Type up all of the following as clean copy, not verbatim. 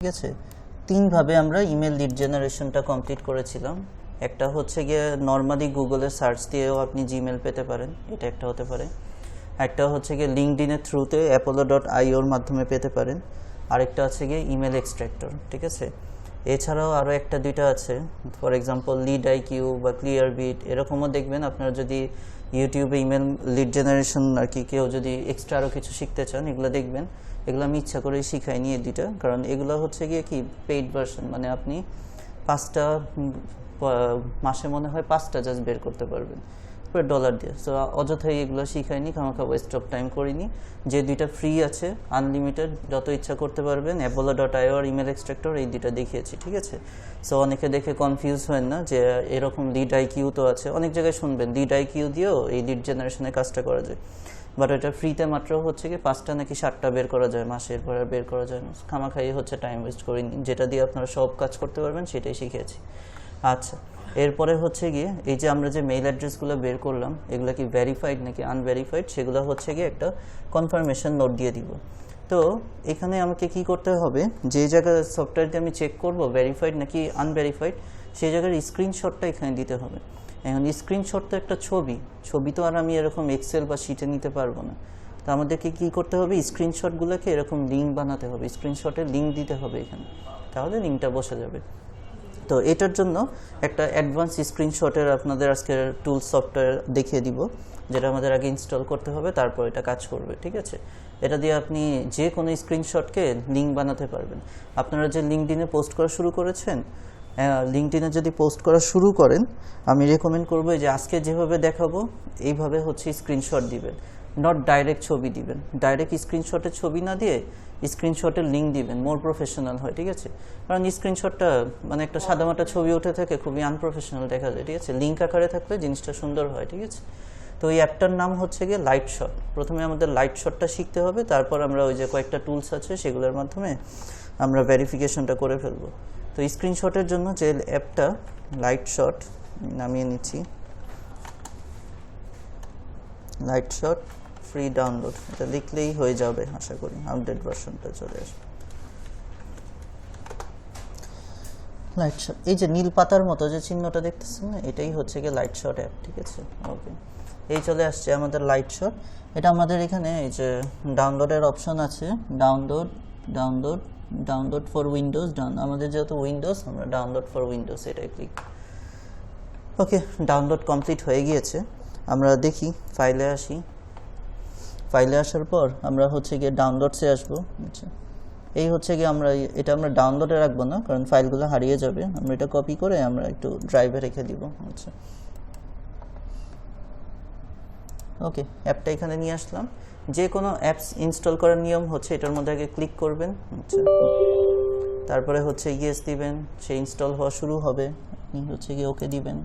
ঠিক আছে, তিনভাবে আমরা ইমেল লিড জেনারেশনটা কমপ্লিট করেছিলাম। একটা হচ্ছে গিয়ে নর্মালি গুগলে সার্চ দিয়েও আপনি জিমেল পেতে পারেন, এটা একটা হতে পারে। একটা হচ্ছে গিয়ে লিঙ্কডইনের থ্রুতে apollo.ioর মাধ্যমে পেতে পারেন। আরেকটা হচ্ছে গিয়ে ইমেল এক্সট্র্যাক্টর। ঠিক আছে, এছাড়াও আরও একটা দুইটা আছে, ফর এক্সাম্পল লিড আইকিউ বা ক্লিয়ারবিট, এরকমও দেখবেন। আপনারা যদি ইউটিউবে ইমেল লিড জেনারেশন আর কি কেউ যদি এক্সট্রা আরও কিছু শিখতে চান, এগুলো দেখবেন। এগুলো আমি ইচ্ছা করে শিখাইনি এই দুইটা, কারণ এগুলো হচ্ছে গিয়ে কি পেইড ভার্সন, মানে আপনি মাসে মনে হয় 5টা জাস্ট বের করতে পারবেন $, দিয়ে। সো অযথাই এগুলো শিখাইনি, খামাখা ওয়েস্ট অফ টাইম করিনি। যে দুইটা ফ্রি আছে আনলিমিটেড, যত ইচ্ছা করতে পারবেন, apollo.io আর ইমেল এক্সট্রাক্টর, এই দুইটা দেখিয়েছি। ঠিক আছে, সো অনেকে দেখে কনফিউজ হয় না যে এরকম লিড আইকিউ তো আছে, অনেক জায়গায় শুনবেন লিড আইকিউ দিয়েও এই লিড জেনারেশনের কাজটা করা যায়, বাট এটা ফ্রিতে মাত্র হচ্ছে কি 5টা নাকি 7টা বের করা যায় মাসের পর, আর বের করা যায় না। খামাখাই হচ্ছে টাইম ওয়েস্ট করিনি, যেটা দিয়ে আপনারা সব কাজ করতে পারবেন সেটাই শিখেছি। আচ্ছা, এরপরে হচ্ছে গিয়ে এই যে আমরা যে মেইল অ্যাড্রেসগুলো বের করলাম, এগুলো কি ভেরিফাইড নাকি আনভেরিফাইড, সেগুলো হচ্ছে গিয়ে একটা কনফার্মেশন নোট দিয়ে দিব। তো এখানে আমাকে কি করতে হবে, যে জায়গায় সফটওয়্যারকে আমি চেক করব ভেরিফাইড নাকি আনভেরিফাইড, সেই জায়গার স্ক্রিনশটটা এখানে দিতে হবে। এখন স্ক্রিনশট তো একটা ছবি তো আর আমি এরকম এক্সেল বা শিটে নিতে পারবো না। তো আমাদেরকে কী করতে হবে, স্ক্রিনশটগুলোকে এরকম লিঙ্ক বানাতে হবে, স্ক্রিনশটের লিঙ্ক দিতে হবে এখানে, তাহলে লিঙ্কটা বসে যাবে। তো এটার জন্য একটা অ্যাডভান্স স্ক্রিনশটের আপনাদের আজকের টুল সফটওয়্যার দেখিয়ে দিব, যেটা আমাদের আগে ইনস্টল করতে হবে, তারপর এটা কাজ করবে। ঠিক আছে, এটা দিয়ে আপনি যে কোনো স্ক্রিনশটকে লিঙ্ক বানাতে পারবেন। আপনারা যে লিঙ্কডইনে পোস্ট করা শুরু করেছেন, লিঙ্কডইনে যদি পোস্ট করা শুরু করেন, আমি রেকমেন্ড করবো যে আজকে যেভাবে দেখাবো এইভাবে হচ্ছে স্ক্রিনশট দিবেন, নট ডাইরেক্ট ছবি দিবেন। ডাইরেক্ট স্ক্রিনশটের ছবি না দিয়ে স্ক্রিনশটের লিঙ্ক দিবেন, মোর প্রফেশনাল হয়। ঠিক আছে, কারণ স্ক্রিনশটটা মানে একটা সাদামাটা ছবি উঠে থাকে, খুবই আনপ্রফেশনাল দেখা যায়। ঠিক আছে, লিঙ্ক আকারে থাকলে জিনিসটা সুন্দর হয়। ঠিক আছে, তো এই অ্যাপটার নাম হচ্ছে গিয়ে লাইট শট। প্রথমে আমাদের লাইট শটটা শিখতে হবে, তারপর আমরা ওই যে কয়েকটা টুলস আছে সেগুলোর মাধ্যমে আমরা ভেরিফিকেশনটা করে ফেলবো। তো স্ক্রিনশটের জন্য যে অ্যাপটা লাইট শট, নামিয়ে নিচ্ছি, লাইট শট ফ্রি ডাউনলোড, এটা লিখলেই হয়ে যাবে আশা করি, আপডেট ভার্সনটা চলে আসবে। লাইট শট, এই যে নীল পাতার মতো যে চিহ্নটা দেখতেছেন না, এটাই হচ্ছে গিয়ে লাইট শট অ্যাপ। ঠিক আছে, ওকে, এই চলে আসছে আমাদের লাইট শট। এটা আমাদের এখানে এই যে ডাউনলোডের অপশন আছে, ডাউনলোড ফর উইন্ডোজ ডাউন, আমাদের যেহেতু উইন্ডোজ, আমরা ডাউনলোড ফর উইন্ডোজ এটাই ক্লিক। ওকে, ডাউনলোড কমপ্লিট হয়ে গিয়েছে। আমরা দেখি ফাইলে আসি, ফাইলে আসার পর আমরা হচ্ছে গিয়ে ডাউনলোডসে আসবো। আচ্ছা, এই হচ্ছে গিয়ে এটা আমরা ডাউনলোডে রাখবো না, কারণ ফাইলগুলো হারিয়ে যাবে। আমরা এটা কপি করে আমরা একটু ড্রাইভে রেখে দিব। আচ্ছা, ওকে, অ্যাপটা এখানে নিয়ে আসলাম। যে কোনো অ্যাপস ইনস্টল করার নিয়ম হচ্ছে এটার মধ্যে আগে ক্লিক করবেন, আচ্ছা, তারপরে হচ্ছে ইয়েস দিবেন, সে ইনস্টল হওয়া শুরু হবে। আপনি হচ্ছে গিয়ে ওকে দিবেন।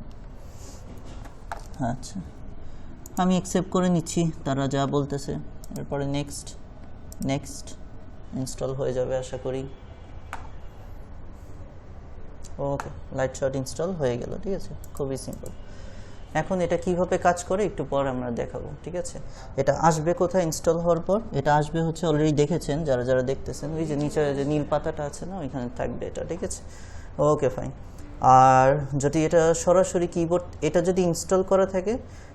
আচ্ছা, আমি অ্যাকসেপ্ট করে নিচ্ছি তারা যা বলতেছে। এরপরে নেক্সট ইনস্টল হয়ে যাবে আশা করি। ওকে, লাইট শট ইনস্টল হয়ে গেল। ঠিক আছে, খুবই সিম্পল। এখন এটা কিভাবে কাজ করে একটু পর আমরা দেখাবো। ঠিক আছে, এটা আসবে কোথায় ইনস্টল হওয়ার পর? এটা আসবে হচ্ছে অলরেডি দেখেছেন যারা যারা দেখতেছেন, ওই যে নিচে যে নীল পাতাটা আছে না, ওইখানে থাকবে এটা। ঠিক আছে, ওকে ফাইন। আর যদি এটা সরাসরি কিবোর্ড, এটা যদি ইনস্টল করা থাকে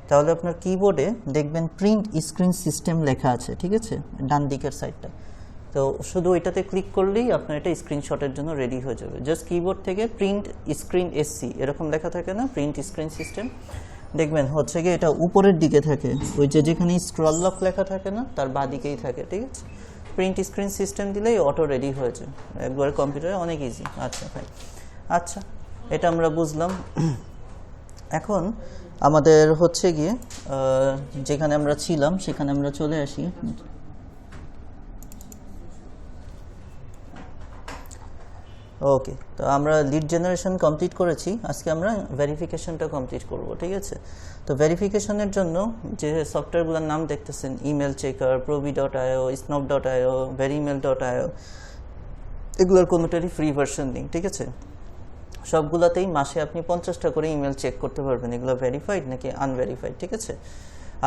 তাহলে আপনার কিবোর্ডে দেখবেন প্রিন্ট স্ক্রিন সিস্টেম লেখা আছে। ঠিক আছে, ডান দিকের সাইডটা, তো শুধু এটাতে ক্লিক করলেই আপনার এটা স্ক্রিনশটের জন্য রেডি হয়ে যাবে। জাস্ট কিবোর্ড থেকে প্রিন্ট স্ক্রিন এসসি এরকম লেখা থাকে না, প্রিন্ট স্ক্রিন সিস্টেম, দেখবেন হচ্ছে গিয়ে এটা উপরের দিকে থাকে, ওই যে যেখানে স্ক্রল লক লেখা থাকে না তার বাঁ দিকেই থাকে। ঠিক আছে, প্রিন্ট স্ক্রিন সিস্টেম দিলেই অটো রেডি হয়ে যায় একবার কম্পিউটারে, অনেক ইজি। আচ্ছা ফাইন, আচ্ছা, এটা আমরা বুঝলাম। এখন আমাদের হচ্ছে গিয়ে যেখানে আমরা ছিলাম সেখানে আমরা চলে আসি। ওকে, তো আমরা লিড জেনারেশন কমপ্লিট করেছি, আজকে আমরা ভেরিফিকেশনটা কমপ্লিট করব। ঠিক আছে, তো ভেরিফিকেশনের জন্য যে সফটওয়্যারগুলোর নাম দেখতেছেন, email checker, provi.io, snop.io, verymail.io, এগুলোর কোনোটারই ফ্রি ভার্সন নেই। ঠিক আছে, সবগুলোতেই মাসে আপনি 50টা করে ইমেল চেক করতে পারবেন, এগুলো ভেরিফাইড নাকি আনভেরিফাইড। ঠিক আছে,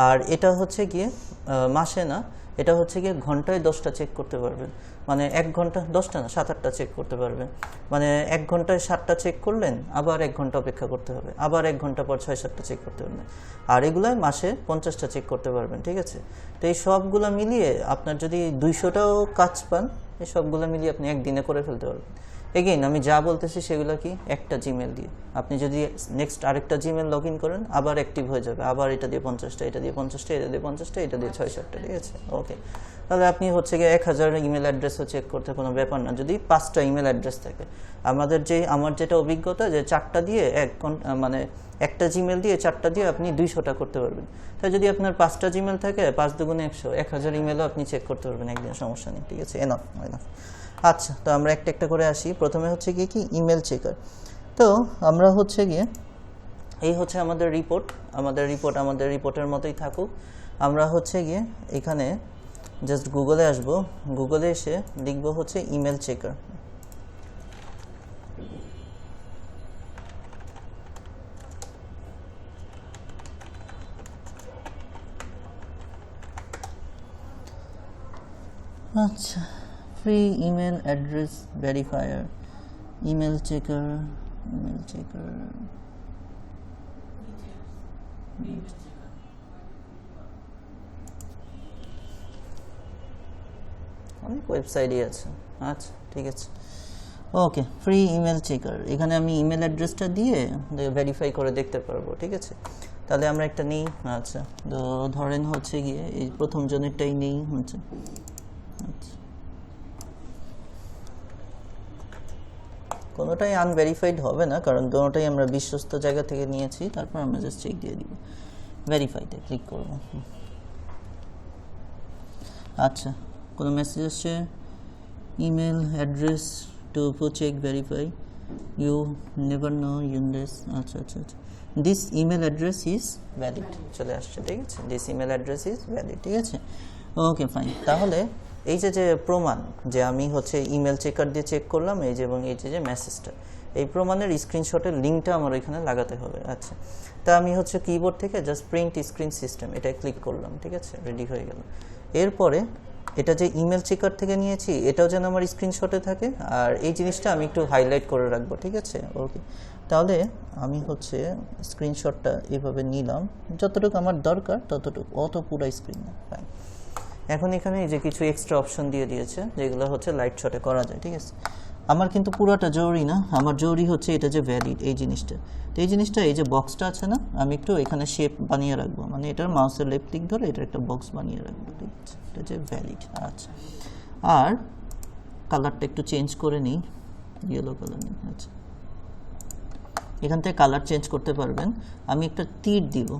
আর এটা হচ্ছে গিয়ে মাসে না, এটা হচ্ছে গিয়ে ঘন্টায় 10টা চেক করতে পারবেন, মানে 1 ঘন্টা 10টা না 7-8টা চেক করতে পারবেন, মানে 1 ঘন্টায় 7টা চেক করলেন, আবার 1 ঘন্টা অপেক্ষা করতে হবে, আবার 1 ঘন্টা পর 6-7টা চেক করতে পারবেন, আর এগুলোয় মাসে 50টা চেক করতে পারবেন। ঠিক আছে, তো এই সবগুলো মিলিয়ে আপনার যদি 200টাও কাজ পান, এই সবগুলো মিলিয়ে আপনি একদিনে করে ফেলতে পারবেন। এগেইন আমি যা বলতেছি সেগুলো কি, একটা জিমেল দিয়ে আপনি যদি নেক্সট আরেকটা জিমেল লগ ইন করেন, আবার অ্যাক্টিভ হয়ে যাবে, আবার এটা দিয়ে 50টা, এটা দিয়ে 50টা, এটা দিয়ে 50টা, এটা দিয়ে 6-7টা। ঠিক আছে, ওকে। তাহলে আপনি হচ্ছে গিয়ে 1000 ইমেল অ্যাড্রেসও চেক করতে কোনো ব্যাপার না, যদি 5টা ইমেল অ্যাড্রেস থাকে। আমার যেটা অভিজ্ঞতা, যে 4টা দিয়ে মানে একটা জিমেল দিয়ে 4টা দিয়ে আপনি 200টা করতে পারবেন। তাই যদি আপনার 5টা জিমেল থাকে, 5 দুগুণে 100, 1000 ইমেলও আপনি চেক করতে পারবেন একদিন, সমস্যা নেই। ঠিক আছে, এনাফ। আচ্ছা, তো আমরা একটা একটা করে আসি। প্রথমে হচ্ছে গিয়ে কি, ইমেল চেকার। তো আমরা হচ্ছে গিয়ে, এই হচ্ছে আমাদের রিপোর্ট, আমাদের রিপোর্টের মতোই থাকুক। আমরা হচ্ছে গিয়ে এখানে জাস্ট গুগলে আসব, গুগলে এসে লিখব হচ্ছে ইমেল চেকার। আচ্ছা, free email address verifier, email checker, অনেক ওয়েবসাইটই আছে। আচ্ছা, ঠিক আছে, ওকে। ফ্রি ইমেল চেকার, এখানে আমি ইমেল অ্যাড্রেসটা দিয়ে ভেরিফাই করে দেখতে পারবো। ঠিক আছে, তাহলে আমরা একটা নিই। আচ্ছা, তো ধরেন হচ্ছে গিয়ে এই প্রথম জনেরটাই নেই হচ্ছে। আচ্ছা, কোনোটাই আনভেরিফাইড হবে না, কারণ কোনোটাই আমরা বিশ্বস্ত জায়গা থেকে নিয়েছি। তারপর আমরা জাস্ট চেক দিয়ে দিব, ভেরিফাইতে ক্লিক করব। আচ্ছা, কোনো মেসেজ আসছে, email address to check verify, you never know unless. আচ্ছা, this email address is valid চলে আসছে। ঠিক আছে, this email address is valid. ঠিক আছে, ওকে, ফাইন। তাহলে এই যে প্রমাণ, যে আমি হচ্ছে ইমেল চেকার দিয়ে চেক করলাম, এই যে, এবং এই যে মেসেজটা, এই প্রমাণের স্ক্রিনশটের লিঙ্কটা আমার ওইখানে লাগাতে হবে। আচ্ছা, তা আমি হচ্ছে কিবোর্ড থেকে জাস্ট প্রিন্ট স্ক্রিন সিস্টেম এটাই ক্লিক করলাম। ঠিক আছে, রেডি হয়ে গেল। এরপরে এটা যে ইমেল চেকার থেকে নিয়েছি, এটাও যেন আমার স্ক্রিনশটে থাকে, আর এই জিনিসটা আমি একটু হাইলাইট করে রাখবো। ঠিক আছে, ওকে। তাহলে আমি হচ্ছে স্ক্রিনশটটা এভাবে নিলাম, যতটুকু আমার দরকার ততটুকু, অত পুরো স্ক্রিন না। ফাইন। এখন এখানে এই যে কিছু এক্সট্রা অপশন দিয়ে দিয়েছে, যেগুলো হচ্ছে লাইট শটে করা যায়। ঠিক আছে, আমার কিন্তু পুরোটা জরুরি না, আমার জরুরি হচ্ছে এটা যে ভ্যালিড, এই জিনিসটা। তো এই জিনিসটা, এই যে বক্সটা আছে না, আমি একটু এখানে শেপ বানিয়ে রাখবো, মানে এটার মাউসের লেফট ক্লিক ধরে এটার একটা বক্স বানিয়ে রাখবো। ঠিক আছে, এটা যে ভ্যালিড। আচ্ছা, আর কালারটা একটু চেঞ্জ করে নিই, ইয়েলো কালার নিই। আচ্ছা, এখান থেকে কালার চেঞ্জ করতে পারবেন। আমি একটা তীর দিব,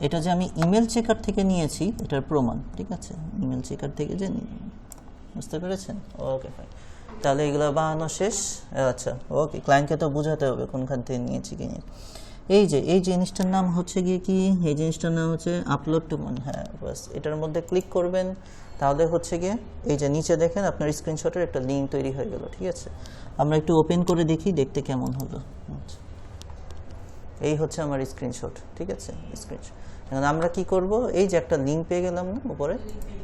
এটা যে আমি ইমেল চেকার থেকে নিয়েছি এটার প্রমাণ। ঠিক আছে, ইমেল চেকার থেকে যে, বুঝতে পেরেছেন? ওকে, ফাইন। তাহলে এগুলো বানানো শেষ। আচ্ছা, ওকে, ক্লায়েন্টকে তো বোঝাতে হবে কোনখান থেকে নিয়েছি কি নিয়ে। এই জিনিসটার নাম হচ্ছে গিয়ে কি, এই জিনিসটার নাম হচ্ছে আপলোড টু মন। হ্যাঁ, বাস এটার মধ্যে ক্লিক করবেন, তাহলে হচ্ছে গিয়ে এই যে নিচে দেখেন আপনার স্ক্রিনশটের একটা লিঙ্ক তৈরি হয়ে গেল। ঠিক আছে, আমরা একটু ওপেন করে দেখি, দেখতে কেমন হলো। আচ্ছা, এই হচ্ছে আমার স্ক্রিনশট। ঠিক আছে, স্ক্রিনশট। এখন আমরা কি করব, এই যে একটা লিঙ্ক পেয়ে গেলাম না উপরে,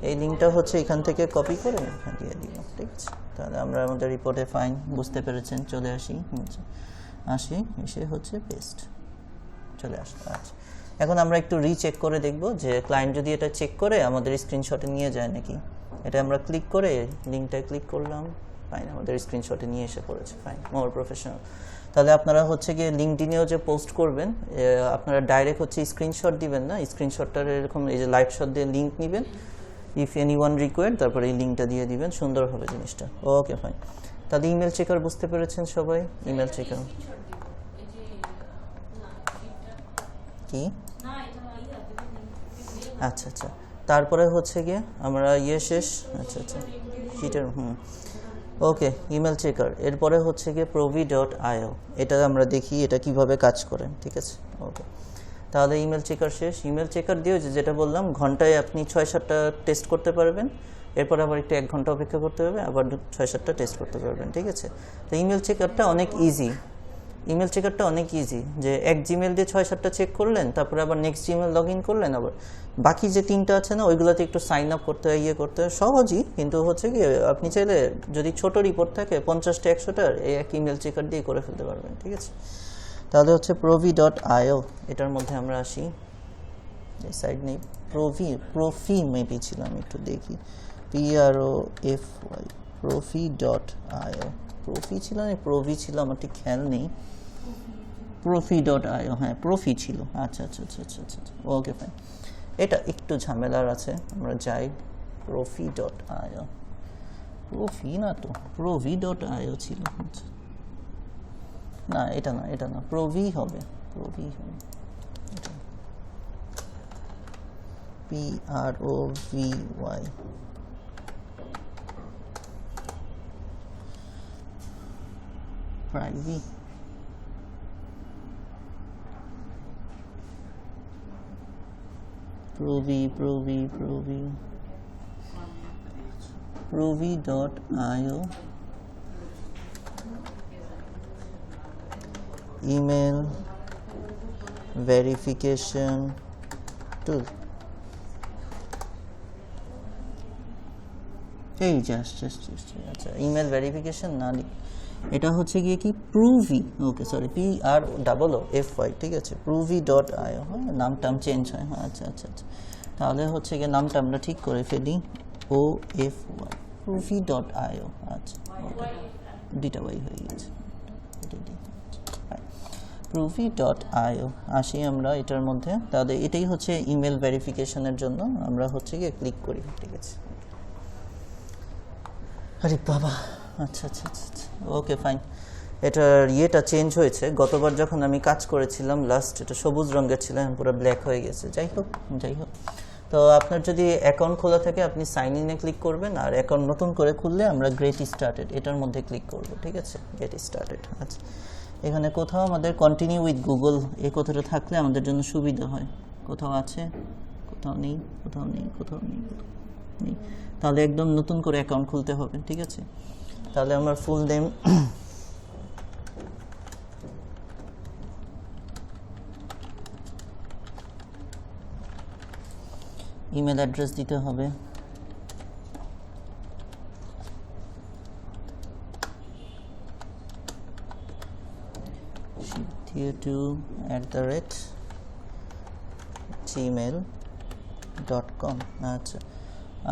এই লিঙ্কটা হচ্ছে এখান থেকে কপি করে এখানে দিয়ে দিব। ঠিক আছে, তাহলে আমরা আমাদের রিপোর্টে, ফাইন, বুঝতে পেরেছেন, চলে আসি, এসে হচ্ছে পেস্ট, চলে আসলো। আচ্ছা, এখন আমরা একটু রিচেক করে দেখব যে ক্লায়েন্ট যদি এটা চেক করে আমাদের স্ক্রিনশটে নিয়ে যায় নাকি। এটা আমরা ক্লিক করে লিঙ্কটায় ক্লিক করলাম, ফাইন, আমাদের স্ক্রিনশটে নিয়ে এসে পড়েছে। ফাইন, মোর প্রফেশনাল। তাহলে আপনারা হচ্ছে গিয়ে লিঙ্কডিনেও যে পোস্ট করবেন, আপনারা ডাইরেক্ট হচ্ছে স্ক্রিনশট দিবেন না, স্ক্রিনশটটার এরকম এই যে লাইভ শট দিয়ে লিঙ্ক নেবেন, ইফ এনি ওয়ান রিকোয়ার্ড, তারপরে এই লিঙ্কটা দিয়ে দিবেন, সুন্দর হবে জিনিসটা। ওকে, ফাইন। তাহলে ইমেল চেকার বুঝতে পেরেছেন সবাই? ইমেল চেকার কি? আচ্ছা, তারপরে হচ্ছে গিয়ে আমরা শেষ। আচ্ছা, শিটের, ওকে, ইমেল চেকার। এরপরে হচ্ছে গিয়ে provi.io, এটা আমরা দেখি এটা কিভাবে কাজ করে। ঠিক আছে, ওকে। তাহলে ইমেল চেকার শেষ। ইমেল চেকার দিয়েও যেটা বললাম, ঘন্টায় আপনি 6-7টা টেস্ট করতে পারবেন, এরপর আবার একটু 1 ঘন্টা অপেক্ষা করতে হবে, আবার 6-7টা টেস্ট করতে পারবেন। ঠিক আছে, তো ইমেল চেকারটা অনেক ইজি। ইমেল চেকারটা অনেক ইজি, যে এক জিমেল দিয়ে 6-7টা চেক করলেন, তারপরে আবার নেক্সট জিমেল লগ ইন করলেন, আবার বাকি যে 3টা আছে না ওইগুলোতে একটু সাইন আপ করতে হয়, ইয়ে করতে হয়, সহজই। কিন্তু হচ্ছে কি আপনি চাইলে যদি ছোট রিপোর্ট থাকে 50টা 100টার এই এক ইমেল চেকার দিয়ে করে ফেলতে পারবেন, ঠিক আছে। তাহলে হচ্ছে provi.io, এটার মধ্যে আমরা আসি, এই সাইড নেই, প্রফি মেবি ছিল, আমি একটু দেখি, PROFY, profi.io, প্রফি ছিল না প্রভি ছিল, আমার ঠিক খেয়াল নেই, profi.io, হ্যাঁ প্রফি ছিল, আচ্ছা আচ্ছা আচ্ছা আচ্ছা আচ্ছা, ওকে ফাইন। এটা একটু ঝামেলার আছে, আমরা যাই profi.io, প্রফি না তো provi.io ছিল, আচ্ছা না এটা না, এটা না, প্রভি হবে, প্রভি হবে, PROVY, প্রাইভি, provi.io, email verification tool, এই জাস্ট আচ্ছা, ইমেল ভেরিফিকেশন না, এটা হচ্ছে গিয়ে কি প্রুভি, ওকে সরি, PROOFY, ঠিক আছে, provi.io, হ্যাঁ নামটাম চেঞ্জ হয়, হ্যাঁ আচ্ছা আচ্ছা আচ্ছা, তাহলে হচ্ছে গিয়ে নামটা আমরা ঠিক করে ফেলি, OFY, provi.io, আচ্ছা ওকে, দুইটা ওয়াই হয়ে গেছে, provi.io, আসি আমরা এটার মধ্যে, তাহলে এটাই হচ্ছে ইমেল ভেরিফিকেশনের জন্য আমরা হচ্ছে গিয়ে ক্লিক করি, ঠিক আছে। আরে বাবা, আচ্ছা আচ্ছা আচ্ছা আচ্ছা, ওকে ফাইন। এটার ইয়েটা চেঞ্জ হয়েছে, গতবার যখন আমি কাজ করেছিলাম লাস্ট এটা সবুজ রঙের ছিল, এখন পুরো ব্ল্যাক হয়ে গেছে, যাই হোক। তো আপনার যদি অ্যাকাউন্ট খোলা থাকে আপনি সাইন ইনে ক্লিক করবেন, আর অ্যাকাউন্ট নতুন করে খুললে আমরা গেট স্টার্টেড এটার মধ্যে ক্লিক করব, ঠিক আছে, গেট স্টার্টেড। আচ্ছা, এখানে কোথাও আমাদের কন্টিনিউ উইথ গুগল এই কথাটা থাকলে আমাদের জন্য সুবিধা হয়, কোথাও আছে, কোথাও নেই, কোথাও নেই, কোথাও নেই, নেই, তাহলে একদম নতুন করে অ্যাকাউন্ট খুলতে হবে, ঠিক আছে। তাহলে আমার ফুল নেম, ইমেল অ্যাড্রেস দিতে হবে, siddhya2@gmail.com, আচ্ছা,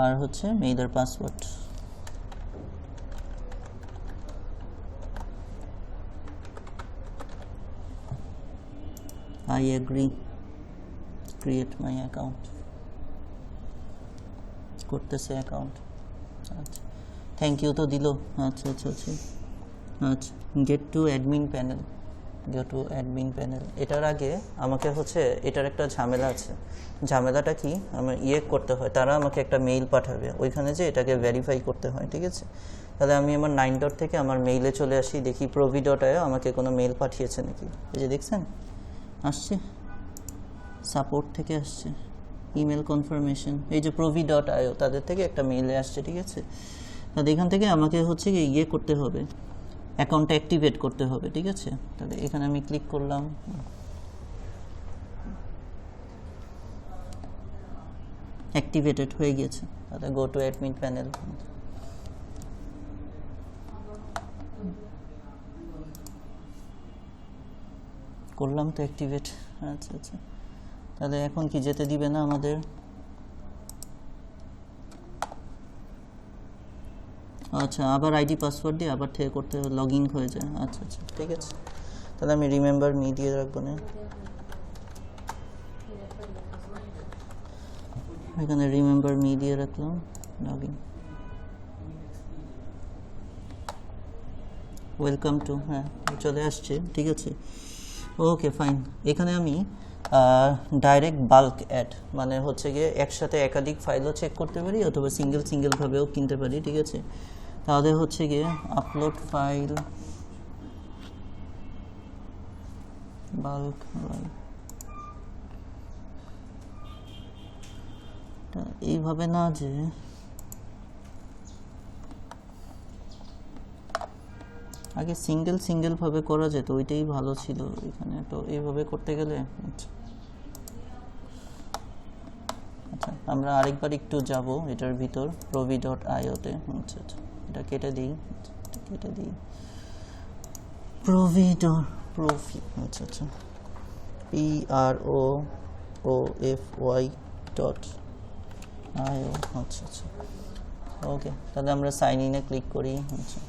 আর হচ্ছে মেইলের password, I agree, create my account, করতেছে অ্যাকাউন্ট, আচ্ছা থ্যাংক ইউ তো দিল, আচ্ছা আচ্ছা আচ্ছা আচ্ছা, গেট টু অ্যাডমিন প্যানেল, এটার আগে আমাকে হচ্ছে এটার একটা ঝামেলা আছে, ঝামেলাটা কি, আমার ইয়ে করতে হয়, তারা আমাকে একটা মেইল পাঠাবে, ওইখানে যে এটাকে ভেরিফাই করতে হয়, ঠিক আছে। তাহলে আমি আমার 9 থেকে আমার মেইলে চলে আসি, দেখি provi.io আমাকে কোনো মেইল পাঠিয়েছে নাকি, এই যে দেখছেন আসছে, সাপোর্ট থেকে আসছে, ইমেল কনফার্মেশন, এই যে provi.io তাদের থেকে একটা মেইলে আসছে, ঠিক আছে। তাহলে এখান থেকে আমাকে হচ্ছে ইয়ে করতে হবে, অ্যাকাউন্টটা অ্যাক্টিভেট করতে হবে, ঠিক আছে। তাহলে এখানে আমি ক্লিক করলাম, অ্যাক্টিভেটেড হয়ে গেছে, তাহলে গো টু অ্যাডমিন প্যানেল, করলাম তো অ্যাক্টিভেট, আচ্ছা আচ্ছা। তাহলে এখন কি যেতে দিবে না আমাদের, আচ্ছা আবার আইডি পাসওয়ার্ড দিয়ে আবার থেকে করতে লগ ইন হয়ে যায়, আচ্ছা আচ্ছা ঠিক আছে। তাহলে আমি রিমেম্বার মি দিয়ে রাখবো না, এখানে রিমেম্বার মি দিয়ে রাখলাম, লগ ইন, ওয়েলকাম টু, হ্যাঁ চলে আসছে, ঠিক আছে ওকে ফাইন। এখানে আমি ডাইরেক্ট বাল্ক অ্যাড, মানে হচ্ছে গিয়ে একসাথে একাধিক ফাইলও চেক করতে পারি অথবা সিঙ্গেলভাবেও কিনতে পারি, ঠিক আছে। তাহলে হচ্ছে গিয়ে আপলোড ফাইল বাল্ক, এইভাবে না যে আগে সিঙ্গেল ভাবে করা যেত, ওইটাই ভালো ছিল। এখানে তো এইভাবে করতে গেলে আচ্ছা আচ্ছা আমরা আরেকবার একটু যাব এটার ভিতর provi.io তে। আচ্ছা আচ্ছা এটা কেটে দিই, কেটে দিই provi আচ্ছা আচ্ছা PROOFY.io আচ্ছা আচ্ছা ওকে, তাহলে আমরা সাইন ইনে ক্লিক করি। আচ্ছা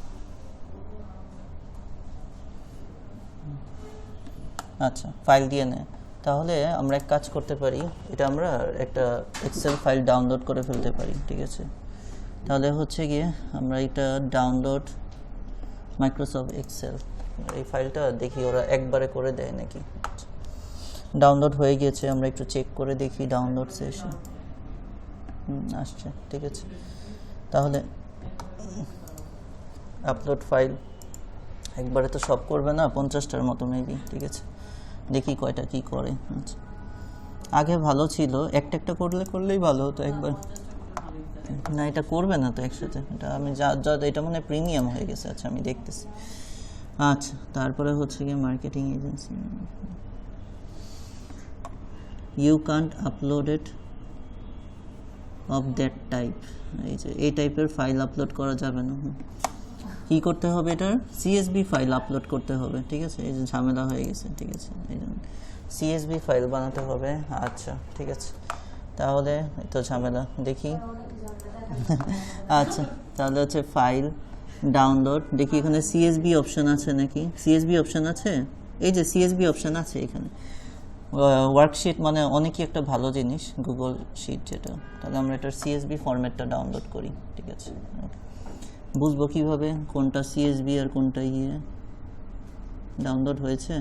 আচ্ছা ফাইল দিয়ে নেয়, তাহলে আমরা এক কাজ করতে পারি, এটা আমরা একটা এক্সেল ফাইল ডাউনলোড করে ফেলতে পারি, ঠিক আছে? তাহলে হচ্ছে গিয়ে আমরা এটা ডাউনলোড মাইক্রোসফট এক্সেল, এই ফাইলটা দেখি ওরা একবারে করে দেয় নাকি। ডাউনলোড হয়ে গিয়েছে, আমরা একটু চেক করে দেখি ডাউনলোড সেশন আসছে, ঠিক আছে? তাহলে আপলোড ফাইল একবারে তো সব করবে না, 50টার মতো মেবি, ঠিক আছে? দেখি কয়টা কি করে। আচ্ছা আগে ভালো ছিল, একটা করলেই ভালো হতো একবার। না এটা করবে না তো একসাথে, এটা আমি যা এটা মানে প্রিমিয়াম হয়ে গেছে। আচ্ছা আমি দেখতেছি। আচ্ছা তারপরে হচ্ছে গিয়ে marketing agency, you can't upload it of that type, এই যে এই টাইপের ফাইল আপলোড করা যাবে না। কি করতে হবে, এটার CSV ফাইল আপলোড করতে হবে, ঠিক আছে? এই যে ঝামেলা হয়ে গেছে, ঠিক আছে? এই জন্য CSV ফাইল বানাতে হবে। আচ্ছা ঠিক আছে, তাহলে তো ঝামেলা দেখি। আচ্ছা তাহলে হচ্ছে ফাইল ডাউনলোড, দেখি এখানে CSV অপশন আছে নাকি। CSV অপশন আছে, এই যে CSV অপশন আছে এখানে। ওয়ার্কশিট মানে অনেকই একটা ভালো জিনিস, গুগল শিট যেটা। তাহলে আমরা এটার CSV ফরম্যাটটা ডাউনলোড করি, ঠিক আছে? বুঝবো কিভাবে কোনটা CSV আর কোনটা ডাউনলোড হয়েছে?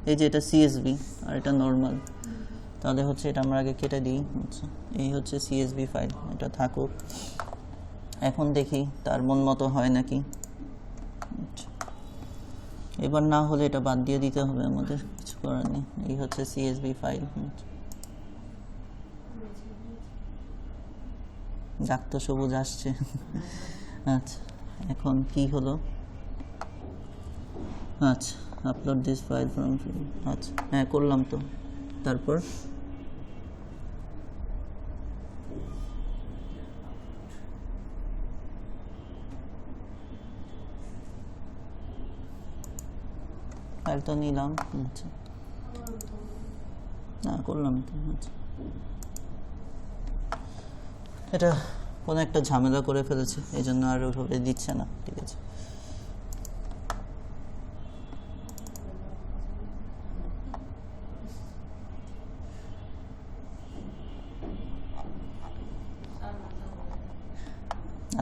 এই যে এটা CSV আর এটা নর্মাল, তাহলে হচ্ছে এটা আমরা আগে কেটে দিই। আচ্ছা এই হচ্ছে CSV ফাইল, এটা থাকুক। এখন দেখি তার মন মতো হয় নাকি। আচ্ছা এবার না হলে এটা বাদ দিয়ে দিতে হবে, আমাদের কিছু করার নেই। এই হচ্ছে CSV ফাইল। যাক তো সবুজ আসছে। আচ্ছা এখন কি হলো? আচ্ছা আপলোড দিস ফাইল ফ্রম, আচ্ছা হ্যাঁ করলাম তো। তারপর ফাইল তো নিলাম। আচ্ছা না করলাম তো। আচ্ছা এটা কোনো একটা ঝামেলা করে ফেলেছে, এই জন্য আর ওইভাবে দিচ্ছে না, ঠিক আছে?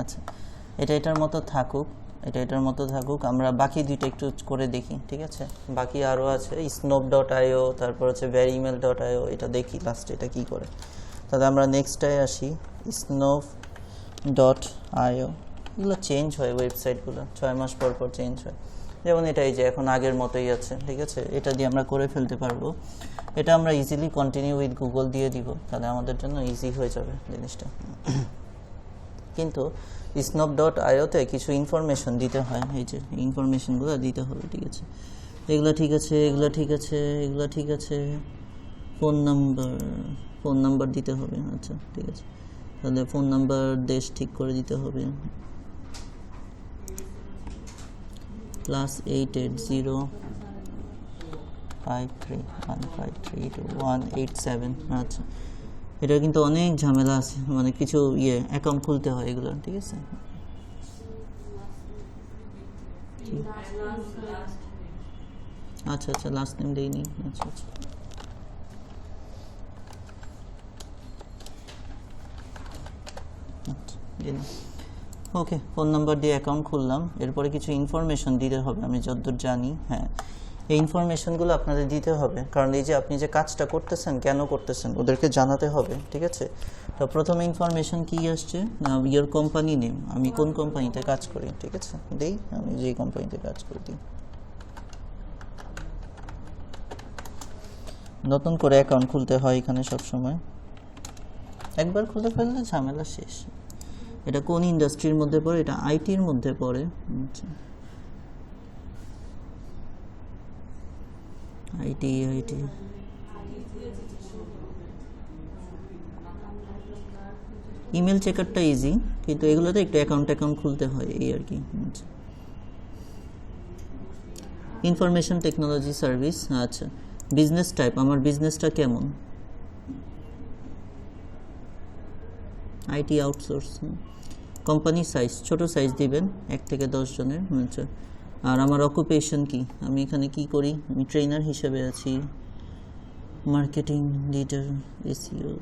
আচ্ছা এটার মতো থাকুক, এটার মতো থাকুক। আমরা বাকি দুইটা একটু করে দেখি, ঠিক আছে? বাকি আরও আছে snop.io, তারপর হচ্ছে veryemail.io, এটা দেখি লাস্টে এটা কি করে। তাহলে আমরা নেক্সটটায় আসি, snop.io। এগুলো চেঞ্জ হয়, ওয়েবসাইটগুলো 6 মাস পর চেঞ্জ হয়। যেমন এটা এই যে এখন আগের মতোই আছে, ঠিক আছে? এটা দিয়ে আমরা করে ফেলতে পারবো। এটা আমরা ইজিলি কন্টিনিউ উইথ গুগল দিয়ে দিব, তাহলে আমাদের জন্য ইজি হয়ে যাবে জিনিসটা। কিন্তু snop.io তে কিছু ইনফরমেশন দিতে হয়, এই যে ইনফরমেশনগুলো দিতে হবে, ঠিক আছে? এগুলো ঠিক আছে, এগুলো ঠিক আছে, এগুলো ঠিক আছে। ফোন নাম্বার দিতে হবে। আচ্ছা ঠিক আছে, তাহলে ফোন নাম্বার দেশ ঠিক করে দিতে হবে। +880531531532187। আচ্ছা এটা কিন্তু অনেক ঝামেলা আছে, মানে কিছু অ্যাকাউন্ট খুলতে হয় এগুলো, ঠিক আছে? আচ্ছা আচ্ছা লাস্ট নেম দেইনি। আচ্ছা আচ্ছা ওকে, ফোন নাম্বার দিয়ে অ্যাকাউন্ট খুললাম। এরপরে কিছু ইনফরমেশন দিতে হবে, আমি যতদূর জানি। হ্যাঁ এই ইনফরমেশনগুলো আপনাদের দিতে হবে, কারণ এই যে আপনি যে কাজটা করতেছেন, কেন করতেছেন ওদেরকে জানাতে হবে, ঠিক আছে? তো প্রথমে ইনফরমেশন কি আসছে, ইয়োর কোম্পানি নেম, আমি কোন কোম্পানিতে কাজ করি, ঠিক আছে? দেই আমি যে কোম্পানিতে কাজ করি দিই। নতুন করে অ্যাকাউন্ট খুলতে হয় এখানে সব সময়, একবার খুলে ফেললে ঝামেলা শেষ। এটা কোন ইন্ডাস্ট্রির মধ্যে পড়ে? এটা আইটির মধ্যে পড়ে। আচ্ছা আইটি ইমেল চেকারটা ইজি, কিন্তু এগুলোতে একটু অ্যাকাউন্ট খুলতে হয় এই আর কি। আচ্ছা, ইনফরমেশন টেকনোলজি সার্ভিস। আচ্ছা, বিজনেস টাইপ, আমার বিজনেসটা কেমন? IT outsource. কোম্পানি সাইজ ছোট সাইজ দিবেন, 1 থেকে 10 জনের। আচ্ছা, আর আমার অকুপেশন কি, আমি এখানে কি করি? আমি ট্রেনার হিসেবে আছি, marketing leader, SEO,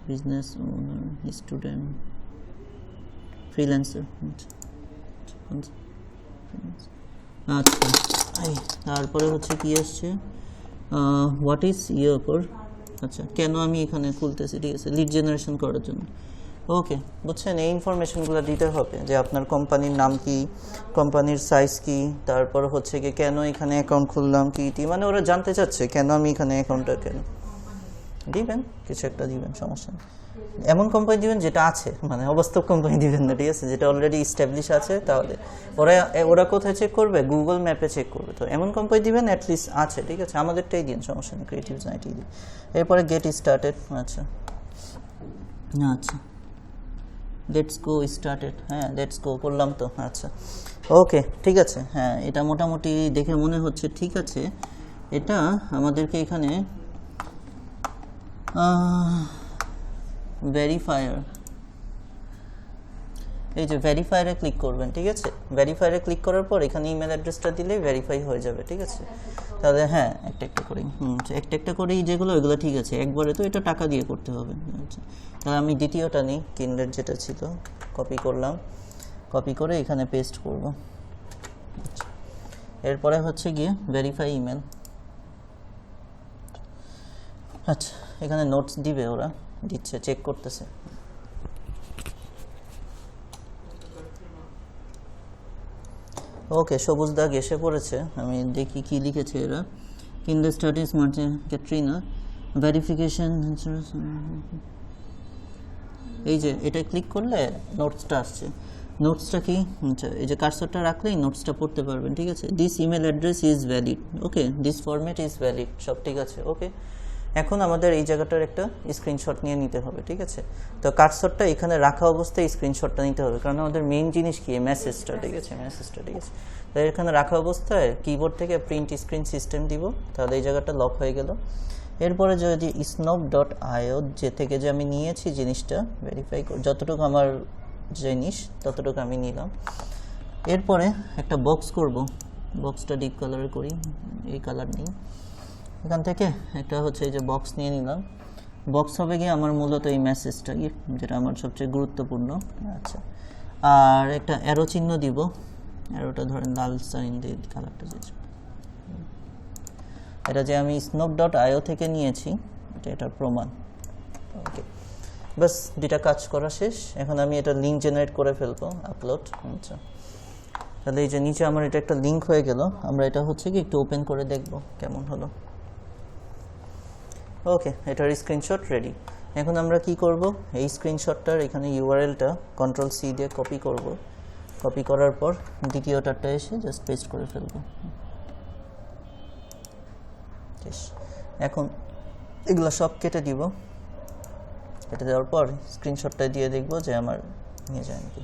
business owner, student, freelancer. আচ্ছা, তারপরে হচ্ছে কি আসছে, হোয়াট ইজ ইয়োর। আচ্ছা, কেন আমি এখানে খুলতেছি, ঠিক আছে, লিড জেনারেশন করার জন্য। ওকে, বুঝছেন, এই ইনফরমেশনগুলো দিতে হবে যে আপনার কোম্পানির নাম কি, কোম্পানির সাইজ কি, তারপর হচ্ছে কি কেন এখানে অ্যাকাউন্ট খুললাম, কি মানে ওরা জানতে চাচ্ছে কেন আমি এখানে অ্যাকাউন্টটা কেন দিবেন, কিছু একটা দিবেন, সমস্যা নেই। এমন কোম্পানি দিবেন যেটা আছে, মানে অবাস্তব কোম্পানি দিবেন না, ঠিক আছে, যেটা অলরেডি ইস্টাবলিশ আছে। তাহলে ওরা কোথায় চেক করবে? গুগল ম্যাপে চেক করবে। তো এমন কোম্পানি দিবেন অ্যাটলিস্ট আছে, ঠিক আছে, আমাদেরটাই দিন, সমস্যা নেই, ক্রিয়েটিভ নাইটি দিন। এরপরে গেট স্টার্টেড। আচ্ছা আচ্ছা, লেটস গো স্টার্টেড, হ্যাঁ লেটস গো করলাম তো। আচ্ছা, ওকে, ঠিক আছে, হ্যাঁ এটা মোটামুটি দেখে মনে হচ্ছে ঠিক আছে। এটা আমাদেরকে এখানে ভেরিফায়ার, এই যে ভেরিফায়ারে ক্লিক করবেন, ঠিক আছে, ভেরিফায়ারে ক্লিক করার পর এখানে ইমেল অ্যাড্রেসটা দিলেই ভেরিফাই হয়ে যাবে, ঠিক আছে। তাহলে হ্যাঁ একটা করেই একটা করেই যেগুলো ওইগুলো ঠিক আছে, একবারে তো এটা টাকা দিয়ে করতে হবে। আচ্ছা, তাহলে আমি দ্বিতীয়টা নিই, কিন্ডার যেটা ছিল, কপি করলাম, কপি করে এখানে পেস্ট করব। আচ্ছা, এরপরে হচ্ছে গিয়ে ভেরিফাই ইমেল। আচ্ছা, এখানে নোটস দিবে, ওরা দিচ্ছে, চেক করতেছে। ওকে, সবুজ দাগ এসে পড়েছে, আমি দেখি কি লিখেছে এরা। ইন দ্য স্টাডিজ মার্চে ক্যাটরিনা ভেরিফিকেশন। এই যে এটা ক্লিক করলে নোটসটা আসছে। নোটসটা কি? আচ্ছা, এই যে কার্সরটা রাখলেই নোটসটা পড়তে পারবেন, ঠিক আছে। This email address is valid, okay, this format is valid, সব ঠিক আছে, ওকে। এখন আমাদের এই জায়গাটার একটা স্ক্রিনশট নিয়ে নিতে হবে, ঠিক আছে। তো কার্সরটা এখানে রাখা অবস্থায় স্ক্রিনশটটা নিতে হবে, কারণ আমাদের মেইন জিনিস কি, মেসেজটা, ঠিক আছে, মেসেজটা, ঠিক আছে। তাই এখানে রাখা অবস্থায় কিবোর্ড থেকে প্রিন্ট স্ক্রিন সিস্টেম দিব, তাহলে এই জায়গাটা লক হয়ে গেল। এরপরে যদি snop.io যে থেকে যে আমি নিয়েছি জিনিসটা ভেরিফাই যতটুকু আমার জিনিস ততটুকু আমি নিলাম। এরপরে একটা বক্স করব, বক্সটা ডিপ কালার করি, এই কালার নিই। এখান থেকে একটা হচ্ছে এই যে বক্স নিয়ে নিলাম। বক্স হবে গিয়ে আমার মূলত এই মেসেজটা, যেটা আমার সবচেয়ে গুরুত্বপূর্ণ। আচ্ছা, আর একটা অ্যারো চিহ্ন দিব, অ্যারোটা ধরেন লাল সাইন দিয়ে, কালারটা যে এটা যে আমি snop.io থেকে নিয়েছি, এটার প্রমাণ। ওকে, বাস দুইটা কাজ করা শেষ। এখন আমি এটা লিঙ্ক জেনারেট করে ফেলবো, আপলোড। আচ্ছা, তাহলে এই যে নিচে আমার এটা একটা লিঙ্ক হয়ে গেল। আমরা এটা হচ্ছে কি একটু ওপেন করে দেখব কেমন হলো। ওকে, এটার স্ক্রিনশট রেডি। এখন আমরা কি করব, এই স্ক্রিনশটটার এখানে ইউআরএলটা Ctrl+C দিয়ে কপি করব। কপি করার পর দ্বিতীয়টারটা এসে জাস্ট পেস্ট করে ফেলবো। এখন এগুলো সব কেটে দিব। কেটে দেওয়ার পর স্ক্রিনশটটা দিয়ে দেখব যে আমার নিয়ে যায় নাকি।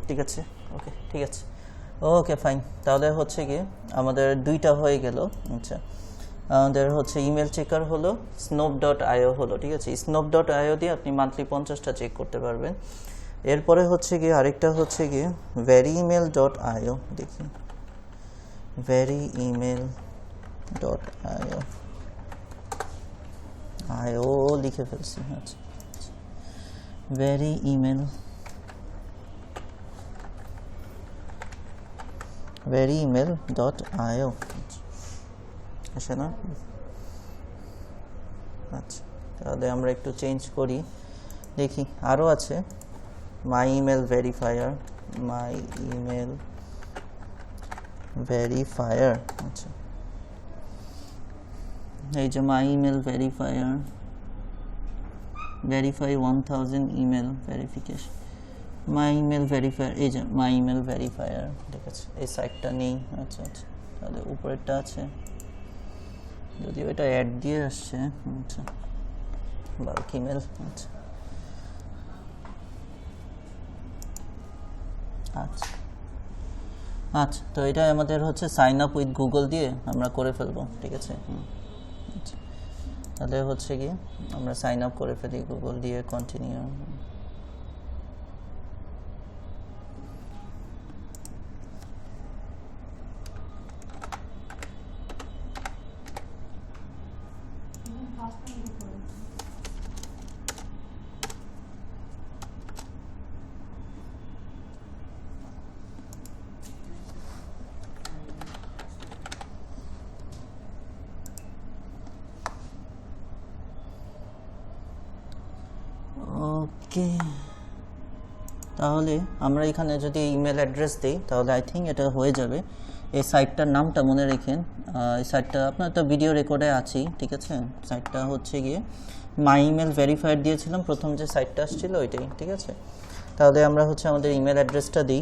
ঠিক আছে, ওকে, ঠিক আছে, ওকে, ফাইন। তাহলে হচ্ছে কি আমাদের দুইটা হয়ে গেল। আচ্ছা, আমাদের হচ্ছে ইমেল চেকার হলো, snop.io হলো, ঠিক আছে। snop.io দিয়ে আপনি মান্থলি 50টা চেক করতে পারবেন। এরপরে হচ্ছে কি আরেকটা হচ্ছে কি veryemail.io, দেখি veryemail.io, আইও লিখে ফেলছি। আচ্ছা, veryemail.io আসে না? আচ্ছা, তাহলে আমরা একটু চেঞ্জ করি, দেখি আরও আছে। মাই ইমেল ভেরিফায়ার, মাই ইমেল ভেরিফায়ার। আচ্ছা, এই যে মাই email verifier, verify 1000 email verification. মাই ইমেল ভেরিফায়ার, এই যে মাই ইমেল ভেরিফায়ার, ঠিক আছে এই সাইটটা নেই। আচ্ছা আচ্ছা, তাহলে উপরেরটা আছে, যদিও এটা অ্যাড দিয়ে আসছে। আচ্ছা বাল্ক ইমেল, আচ্ছা আচ্ছা আচ্ছা, তো এটা আমাদের হচ্ছে সাইন আপ উইথ গুগল দিয়ে আমরা করে ফেলবো, ঠিক আছে। আচ্ছা, তাহলে হচ্ছে কি আমরা সাইন আপ করে ফেলি গুগল দিয়ে, কন্টিনিউ। ওকে, তাহলে আমরা এখানে যদি ইমেল অ্যাড্রেস দিই তাহলে আই থিঙ্ক এটা হয়ে যাবে। এই সাইটটার নামটা মনে রেখেন, এই সাইটটা আপনার তো ভিডিও রেকর্ডে আছেই, ঠিক আছে। সাইটটা হচ্ছে গিয়ে মাই ইমেল ভেরিফায়ার দিয়েছিলাম, প্রথম যে সাইটটা আসছিল ওইটাই, ঠিক আছে। তাহলে আমরা হচ্ছে আমাদের ইমেল অ্যাড্রেসটা দিই,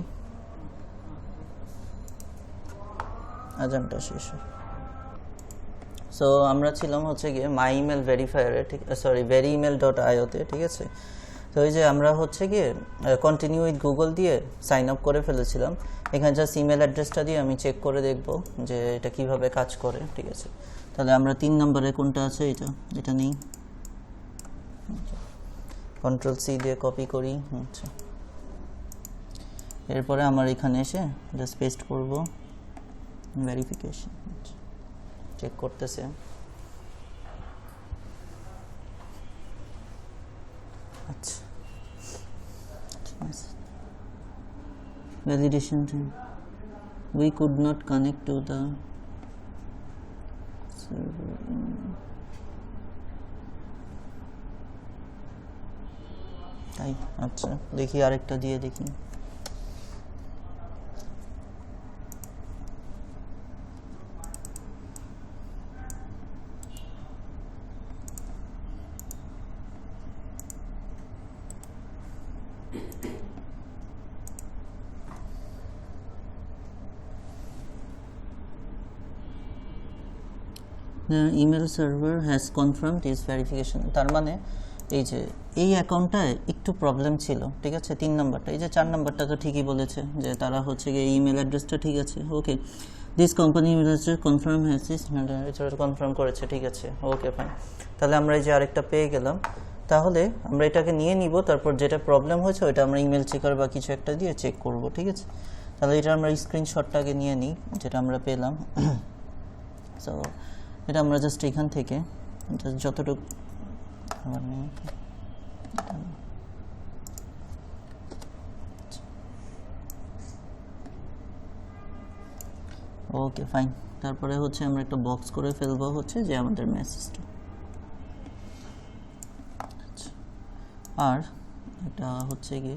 আজানটা শেষ। সো আমরা ছিলাম হচ্ছে গিয়ে মাই ইমেল ভেরিফায়ারে, ঠিক সরি veryemail.io-তে, ঠিক আছে। তো এই যে আমরা হচ্ছে গিয়ে কন্টিনিউ উইথ গুগল দিয়ে সাইন আপ করে ফেলেছিলাম। এখানে জাস্ট ইমেল অ্যাড্রেসটা দিয়ে আমি চেক করে দেখব যে এটা কিভাবে কাজ করে, ঠিক আছে। তাহলে আমরা 3 নম্বরে কোনটা আছে, এটা নেই, Ctrl+C দিয়ে কপি করি। আচ্ছা, এরপরে আমার এখানে এসে জাস্ট পেস্ট করব ভেরিফিকেশন, চেক করতেছে। আচ্ছা, validation time, we could not connect to the server. তাই, আচ্ছা দেখি আরেকটা দিয়ে দেখি। The email server has confirmed this verification, তার মানে এই যে এই অ্যাকাউন্টটায় একটু প্রবলেম ছিল, ঠিক আছে। 3 নাম্বারটা, এই যে 4 নাম্বারটা তো ঠিকই বলেছে যে তারা হচ্ছে গিয়ে ইমেল অ্যাড্রেসটা ঠিক আছে। Okay, this company email address confirm has this, এটা কনফার্ম করেছে, ঠিক আছে। ওকে ফাইন, তাহলে আমরা এই যে আরেকটা পেয়ে গেলাম। তাহলে আমরা এটাকে নিয়ে নিব, তারপর যেটা প্রবলেম হয়েছে ওইটা আমরা ইমেল চেকার বা কিছু একটা দিয়ে চেক করব, ঠিক আছে। তাহলে এটা আমরা স্ক্রিনশটটাকে নিয়ে নিই যেটা আমরা পেলাম। সো এটা আমরা জাস্ট এখান থেকে যতটুকু ওকে ফাইন, তারপরে হচ্ছে আমরা একটা বক্স করে ফেলবো হচ্ছে যে আমাদের মেসেজটা। আর এটা হচ্ছে কি,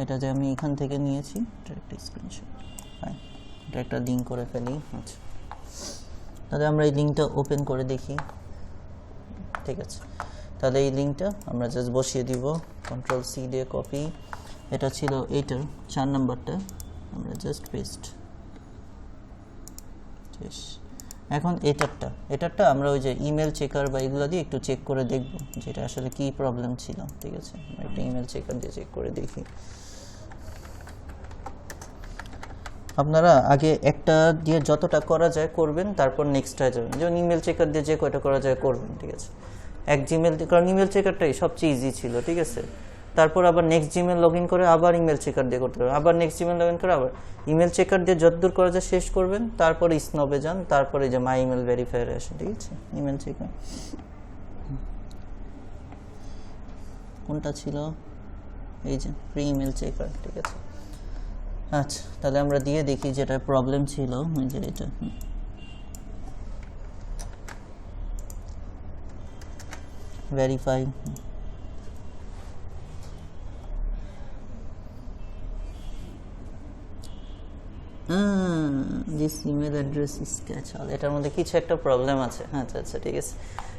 এটা যে আমি এখান থেকে নিয়েছি এটা একটা স্ক্রিনশট, ফাইন, এটা একটা লিঙ্ক করে ফেলি। আচ্ছা, তাহলে আমরা এই লিঙ্কটা ওপেন করে দেখি, ঠিক আছে। তাহলে এই লিঙ্কটা আমরা জাস্ট বসিয়ে দিব, Ctrl+C দিয়ে কপি, এটা ছিল এইটার 4 নাম্বারটা, আমরা জাস্ট পেস্ট। এখন এটারটা আমরা ওই যে ইমেল চেকার বা এগুলো দিয়ে একটু চেক করে দেখব যেটা আসলে কি প্রবলেম ছিল, ঠিক আছে। একটা ইমেল চেকার দিয়ে চেক করে দেখি। আপনারা আগে একটা দিয়ে যতটা করা যায় করবেন, তারপর নেক্সটটা যাবেন। যেমন ইমেল চেকার দিয়ে যে কয়টা করা যায় করবেন, ঠিক আছে। এক জিমেল, কারণ ইমেল চেকারটাই সবচেয়ে ইজি ছিল, ঠিক আছে। তারপর আবার নেক্সট জিমেল লগ ইন করে আবার ইমেল চেকার দিয়ে করতে পারবেন, আবার নেক্সট জিমেল লগ ইন করে আবার ইমেল চেকার দিয়ে যতদূর করা যায় শেষ করবেন, তারপরে স্নবে যান, তারপরে যে মাই ইমেল ভেরিফায়ারে আসে, ঠিক আছে। ইমেল চেকার কোনটা ছিল, এই যে ফ্রি ইমেল চেকার, ঠিক আছে। আচ্ছা, তাহলে আমরা দিয়ে দেখি যেটা প্রবলেম ছিল, এই যে এটা verify. This email address is catch-all, এটার মধ্যে কিছু একটা প্রবলেম আছে। আচ্ছা আচ্ছা, ঠিক আছে।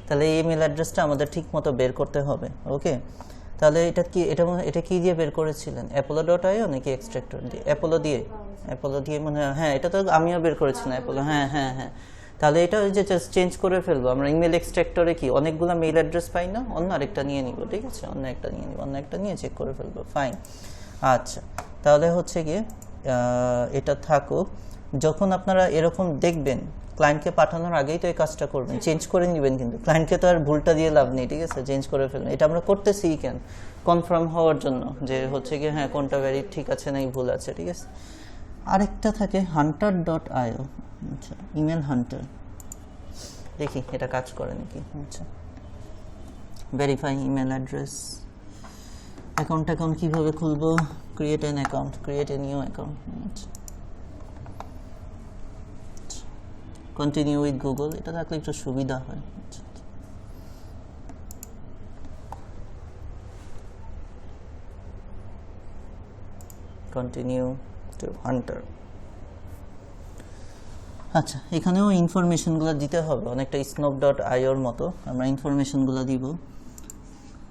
তাহলে এই ইমেল অ্যাড্রেসটা আমাদের ঠিক মতো বের করতে হবে। ওকে, তাহলে এটা কি দিয়ে বের করেছিলেন? apollo.io নাকি এক্সট্রাক্টর দিয়ে? অ্যাপোলো দিয়ে মনে হয়, হ্যাঁ এটা তো আমিও বের করেছিলাম অ্যাপোলো, হ্যাঁ। তাহলে এটা ওই যে জাস্ট চেঞ্জ করে ফেলবো আমরা। ইমেল এক্সট্রাক্টরে কি অনেকগুলো মেইল অ্যাড্রেস পাই না, অন্য আরেকটা নিয়ে নিব, ঠিক আছে, অন্য একটা নিয়ে চেক করে ফেলবো, ফাইন। আচ্ছা, তাহলে হচ্ছে গিয়ে এটা থাকুক। যখন আপনারা এরকম দেখবেন ক্লায়েন্টকে পাঠানোর আগেই তো এই কাজটা করবেন, চেঞ্জ করে নেবেন, কিন্তু ক্লায়েন্টকে তো আর ভুলটা দিয়ে লাভ নেই, ঠিক আছে, চেঞ্জ করে ফেলবেন। এটা আমরা করতেছি কেন? কনফার্ম হওয়ার জন্য যে হচ্ছে গিয়ে হ্যাঁ কোনটা ভ্যালিড ঠিক আছে নাকি ভুল আছে, ঠিক আছে। আরেকটা থাকে hunter.io, আচ্ছা ইমেল হান্টার, দেখি এটা কাজ করে নাকি। আচ্ছা, ভেরিফাই ইমেল অ্যাড্রেস, অ্যাকাউন্ট কীভাবে খুলবো? ক্রিয়েট এ নিউ অ্যাকাউন্ট, আচ্ছা কন্টিনিউ উইথ গুগল, এটা থাকলে একটু সুবিধা হয়। আচ্ছা, কন্টিনিউ টু হান্টার। আচ্ছা, এখানেও ইনফরমেশনগুলো দিতে হবে অনেকটা snop.ioর মতো, আমরা ইনফরমেশনগুলো দিব।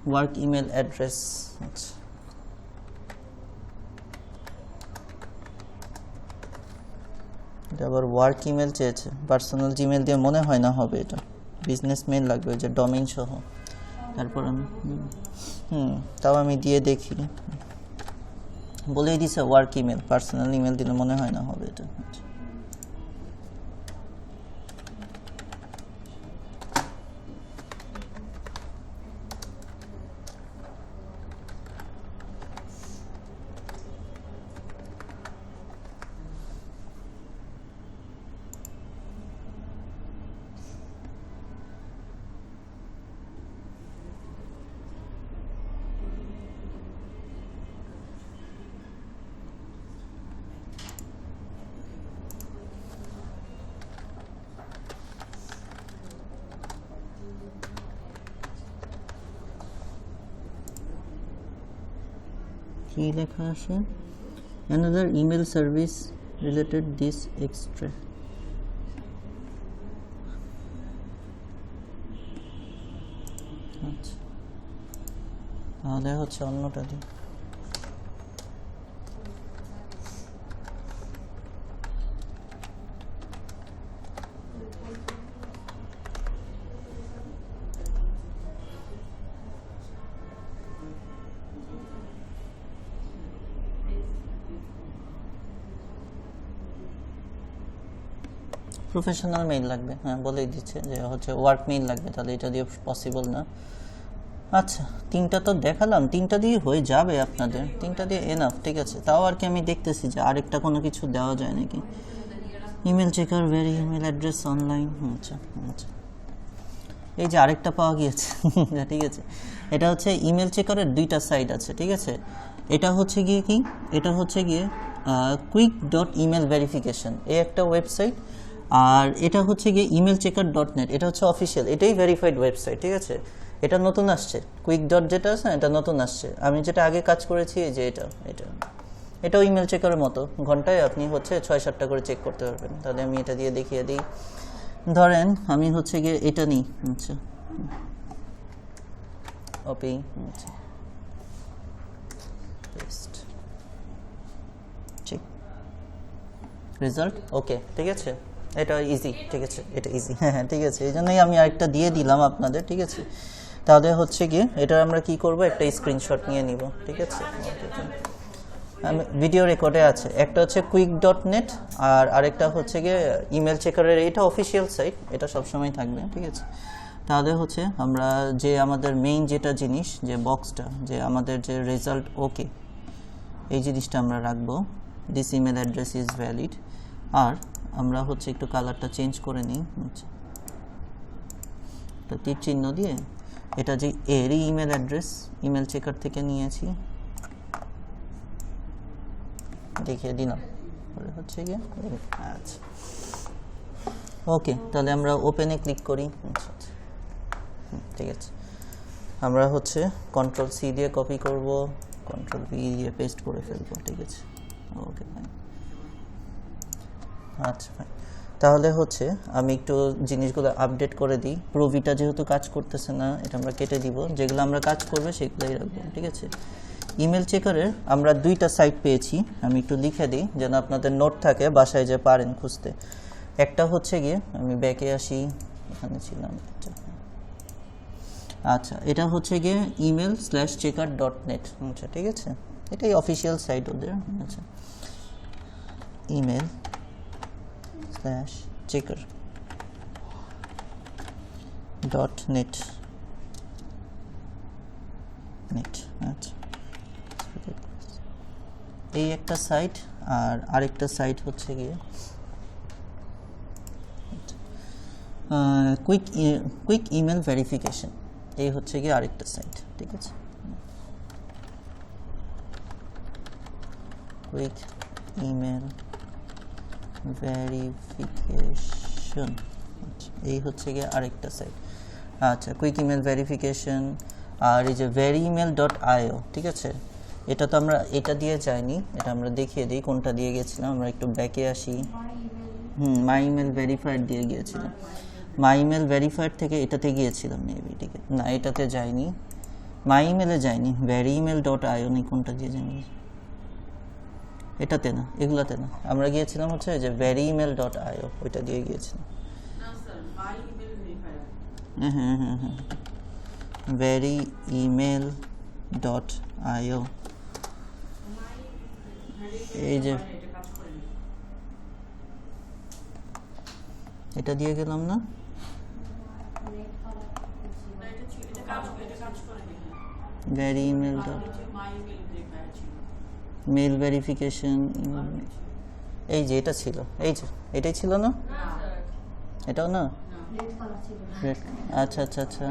ওয়ার্ক ইমেল অ্যাড্রেস, আচ্ছা এটা আবার ওয়ার্ক ইমেল চেয়েছে, পার্সোনাল জিমেল দিয়ে মনে হয় না হবে, এটা বিজনেস মেইল লাগবে যে ডোমেইন সহ। তারপর আমি তাও আমি দিয়ে দেখি, বলেই দিছে ওয়ার্ক ইমেল, পার্সোনাল ইমেল দিলে মনে হয় না হবে এটা। কি লেখা আছে? another email service related this extra, আচ্ছা তাহলে হচ্ছে অন্যটা দিই। প্রফেশনাল মেইল লাগবে, হ্যাঁ বলেই দিচ্ছে যে হচ্ছে ওয়ার্ক মেইল লাগবে, তাহলে এটা দিয়ে পসিবল না। আচ্ছা, তিনটা তো দেখালাম, তিনটা দিয়ে হয়ে যাবে আপনাদের, তিনটা দিয়ে এনাফ, ঠিক আছে। তাও আর কি আমি দেখতেছি যে আরেকটা কোনো কিছু দেওয়া যায় নাকি। Email checker, very email address online, আচ্ছা আচ্ছা এই যে আরেকটা পাওয়া গিয়েছে ঠিক আছে। এটা হচ্ছে ইমেল চেকারের দুইটা সাইট আছে, ঠিক আছে। এটা হচ্ছে গিয়ে কি, এটা হচ্ছে গিয়ে quick.email-verification, এই একটা ওয়েবসাইট। আর এটা হচ্ছে গিয়ে emailchecker.net, এটা হচ্ছে অফিসিয়াল, এটাই ভেরিফাইড ওয়েবসাইট, ঠিক আছে। এটা নতুন আসছে, কুইক ডট যেটা আছে এটা নতুন আসছে। আমি যেটা আগে কাজ করেছি যে এটাও ইমেল চেকারের মতো, ঘন্টায় আপনি হচ্ছে 6-7টা করে চেক করতে পারবেন। তাহলে আমি এটা দিয়ে দেখিয়ে দিই। ধরেন আমি হচ্ছে গিয়ে এটা নিই, আচ্ছা ওপি, আচ্ছা পেস্ট, চেক রেজাল্ট, ওকে, ঠিক আছে। এটা ইজি, ঠিক আছে, এটা ইজি, হ্যাঁ ঠিক আছে। এই জন্যই আমি আরেকটা দিয়ে দিলাম আপনাদের, ঠিক আছে। তাহলে হচ্ছে গিয়ে এটা আমরা কি করব, একটা স্ক্রিনশট নিয়ে নিব, ঠিক আছে। আমি ভিডিও রেকর্ডে আছে, একটা হচ্ছে quick.net আর আরেকটা হচ্ছে গিয়ে ইমেল চেকারের, এটা অফিসিয়াল সাইট, এটা সবসময় থাকবে, ঠিক আছে। তাহলে হচ্ছে আমরা যে আমাদের মেইন যেটা জিনিস, যে বক্সটা, যে আমাদের যে রেজাল্ট ওকে, এই জিনিসটা আমরা রাখবো, this email address is valid. আর আমরা হচ্ছে একটু কালারটা চেঞ্জ করে নিই, আচ্ছা একটা তীর চিহ্ন দিয়ে, এটা যে এরই ইমেল অ্যাড্রেস ইমেল চেকার থেকে নিয়েছি দেখিয়ে দিলাম, পরে হচ্ছে গিয়ে আচ্ছা ওকে। তাহলে আমরা ওপেনে ক্লিক করি, আচ্ছা ঠিক আছে। আমরা হচ্ছে Ctrl+C দিয়ে কপি করব, Ctrl+V দিয়ে পেস্ট করে ফেলবো, ঠিক আছে, ওকে ফাইন। আচ্ছা ফাইন। তাহলে হচ্ছে আমি একটু জিনিসগুলো আপডেট করে দিই। প্রোভিটা যেহেতু কাজ করতেছে না, এটা আমরা কেটে দিব, যেগুলো আমরা কাজ করবে সেগুলোই রাখবো, ঠিক আছে। ইমেল চেকারের আমরা 2টা সাইট পেয়েছি, আমি একটু লিখে দিই যেন আপনাদের নোট থাকে, বাসায় যে পারেন খুঁজতে। একটা হচ্ছে গিয়ে, আমি ব্যাকে আসি, এখানে ছিলাম, আচ্ছা এটা হচ্ছে গিয়ে email/checker.net, আচ্ছা ঠিক আছে, এটাই অফিসিয়াল সাইট ওদের। আচ্ছা email/checker.net, আচ্ছা এই একটা সাইট। আর আরেকটা সাইট হচ্ছে গিয়ে কুইক ইমেল ভেরিফিকেশন, এই হচ্ছে গিয়ে আরেকটা সাইট, ঠিক আছে। কুইক ইমেল ভেরিফিকেশন, এই হচ্ছে গিয়ে আরেকটা সাইট। আচ্ছা কুইক ইমেল ভেরিফিকেশন। আর এই যে veryemail.io, ঠিক আছে, এটা তো আমরা এটা দিয়ে যাইনি, এটা আমরা দেখিয়ে দিই কোনটা দিয়ে গেছিলাম। আমরা একটু ব্যাকে আসি, মাই ইমেল ভেরিফাইড দিয়ে গিয়েছিলাম। মাই ইমেল ভেরিফাইড থেকে এটাতে গিয়েছিলাম মেবি, ঠিক আছে, না এটাতে যাইনি, মাই ইমেলে যাইনি, veryemail.io নেই, কোনটা দিয়ে জানি, এটাতে না, এগুলাতে না, আমরা গিয়েছিলাম হচ্ছে যে veryemail.io, ওইটা দিয়ে গিয়েছিলাম। হ্যাঁ veryemail.io, এই যে এটা দিয়ে গেলাম না, veryemail. মেল ভেরিফিকেশন, এই যে এটা ছিল, এই যে এটাই ছিল না, এটাও না, আচ্ছা আচ্ছা আচ্ছা,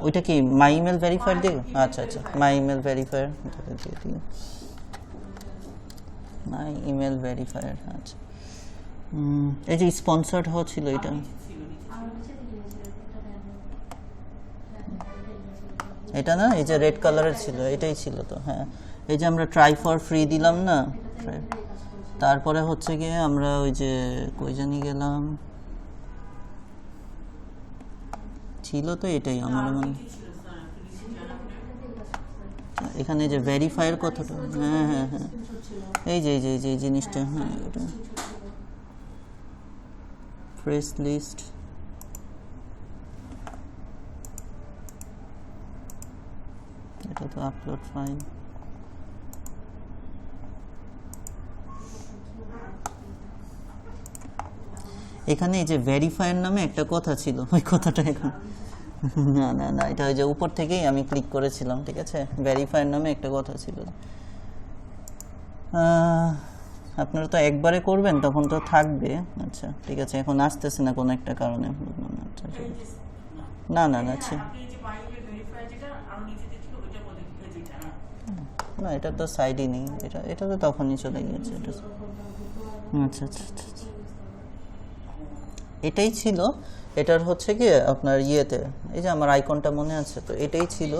ওইটা কি মাই ইমেল ভেরিফায়ার দিয়ে, আচ্ছা আচ্ছা মাই ইমেল ভেরিফায়ার দিয়ে দিই, মাই ইমেল ভেরিফায়ার। আচ্ছা এই যে স্পন্সর্ড হচ্ছিল এটা, এটা না, এই যে রেড কালারের ছিল, এটাই ছিল তো, হ্যাঁ এই যে আমরা ট্রাই ফর ফ্রি দিলাম না, তারপরে হচ্ছে গিয়ে আমরা ওই যে কই জানি গেলাম, ছিল তো এটাই আমার মনে, এখানে যে ভেরিফায়ার কথাটা, হ্যাঁ হ্যাঁ হ্যাঁ এই যে এই জিনিসটা, হ্যাঁ এটা প্রেস লিস্ট, এটা তো আপলোড ফাইল, এখানে এই যে ভেরিফায়ার নামে একটা কথা ছিল, ওই কথাটা এখন না না না, এটা ওই যে উপর থেকেই আমি ক্লিক করেছিলাম, ঠিক আছে, ভেরিফায়ার নামে একটা কথা ছিল। আপনারা তো একবারে করবেন তখন তো থাকবে, আচ্ছা ঠিক আছে, এখন আসতেছে না কোনো একটা কারণে, আচ্ছা না না না, আচ্ছা না এটা তো সাইডই নেই, এটা তো তখনই চলে গিয়েছে, এটা আচ্ছা আচ্ছা আচ্ছা, এটাই ছিল। এটার হচ্ছে কি আপনার ইয়েতে, এই যে আমার আইকনটা মনে আছে তো, এটাই ছিল,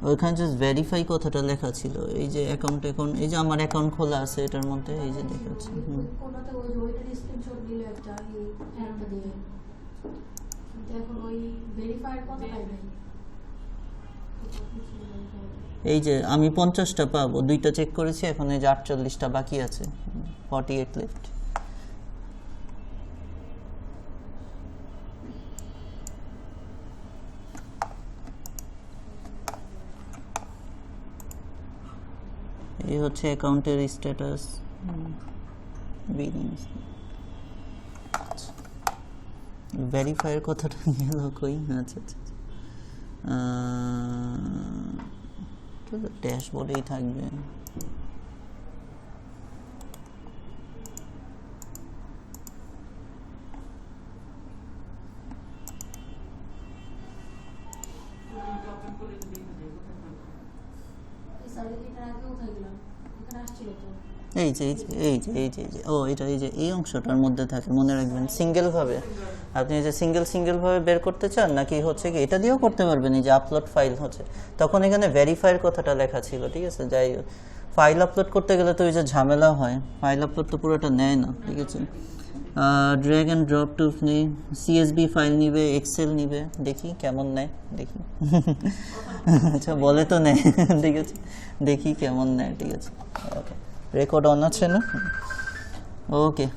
ওইখানে জাস্ট ভেরিফাই কথাটা লেখা ছিল, এই যে অ্যাকাউন্ট, এখন এই যে আমার অ্যাকাউন্ট খোলা আছে এটার মধ্যে, এই যে দেখাচ্ছে, এই যে আমি 50টা পাবো, 2টা চেক করেছি, এখন এই যে 48টা বাকি আছে, 48 লেফট। এই হচ্ছে অ্যাকাউন্টের স্ট্যাটাস, ভেরিফায়ার কথাটা গেল কই, আচ্ছা আচ্ছা ড্যাশবোর্ডেই থাকবে, এই যে ও এটা এই যে এই অংশটার মধ্যে থাকে, মনে রাখবেন সিঙ্গেল ভাবে আপনি যে সিঙ্গেল ভাবে বের করতে চান নাকি হচ্ছে কি এটা দিয়েও করতে পারবেন। এই যে আপলোড ফাইল হচ্ছে, তখন এখানে ভেরিফাইয়ের কথাটা লেখা ছিল, ঠিক আছে। যাই হোক, ফাইল আপলোড করতে গেলে তো ওই যে ঝামেলা হয়, ফাইল আপলোড তো পুরোটা নেয় না, ঠিক আছে। ড্র্যাগ অ্যান্ড ড্রপ টু নেই, সিএসবি ফাইল নিবে, এক্সেল নিবে, দেখি কেমন নেয় দেখি। আচ্ছা বলে তো নেয়, ঠিক আছে, দেখি কেমন নেয়, ঠিক আছে। ওকে, রেকর্ড অন আছে না? ওকে,